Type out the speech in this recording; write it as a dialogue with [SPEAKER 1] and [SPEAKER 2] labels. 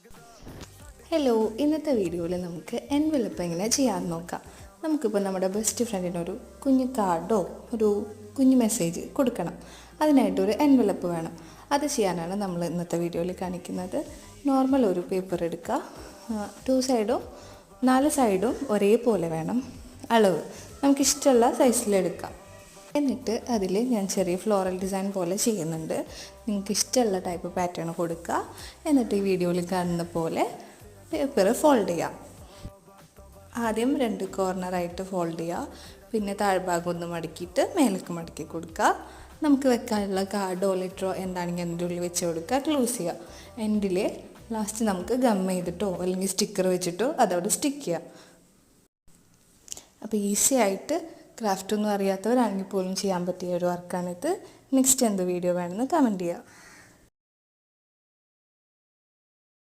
[SPEAKER 1] Hello, ഇന്നത്തെ വീഡിയോയിൽ നമുക്ക് എൻവലപ്പ് എങ്ങനെ ചെയ്യാമെന്ന് നോക്കാം. നമുക്കിപ്പോൾ നമ്മുടെ ബെസ്റ്റ് ഫ്രണ്ടിനൊരു കുഞ്ഞു കാർഡോ ഒരു കുഞ്ഞു മെസ്സേജ് കൊടുക്കണം. അതിനായിട്ടൊരു എൻവലപ്പ് വേണം. അത് ചെയ്യാനാണ് നമ്മൾ ഇന്നത്തെ വീഡിയോയിൽ കാണിക്കുന്നത്. നോർമൽ ഒരു പേപ്പർ എടുക്കുക. 2 സൈഡും 4 സൈഡും ഒരേപോലെ വേണം. അളവ് നമുക്കിഷ്ടമുള്ള സൈസിലെടുക്കാം. എന്നിട്ട് അതിൽ ഞാൻ ചെറിയ ഫ്ലോറൽ ഡിസൈൻ പോലെ ചെയ്യുന്നുണ്ട്. നിങ്ങൾക്ക് ഇഷ്ടമുള്ള ടൈപ്പ് പാറ്റേൺ കൊടുക്കുക. എന്നിട്ട് ഈ വീഡിയോയിൽ കാണുന്ന പോലെ പേപ്പർ ഫോൾഡ് ചെയ്യാം. ആദ്യം 2 കോർണറായിട്ട് ഫോൾഡ് ചെയ്യുക. പിന്നെ താഴ്ഭാഗം ഒന്ന് മടക്കിയിട്ട് മേലേക്ക് മടക്കി കൊടുക്കുക. നമുക്ക് വെക്കാനുള്ള കാർഡോ ലെറ്ററോ എന്താണെങ്കിൽ അതിൻ്റെ ഉള്ളിൽ വെച്ച് കൊടുക്കുക. ക്ലോസ് ചെയ്യുക. എൻഡിൽ ലാസ്റ്റ് നമുക്ക് ഗം ചെയ്തിട്ടോ അല്ലെങ്കിൽ സ്റ്റിക്കർ വെച്ചിട്ടോ അതവിടെ സ്റ്റിക്ക് ചെയ്യുക. അപ്പോൾ ഈസി ആയിട്ട് ക്രാഫ്റ്റൊന്നും അറിയാത്തവരാണെങ്കിൽ പോലും ചെയ്യാൻ പറ്റിയ ഒരു വർക്കാണിത്. നെക്സ്റ്റ് എന്ത് വീഡിയോ വേണമെന്ന് കമൻറ്റ് ചെയ്യുക.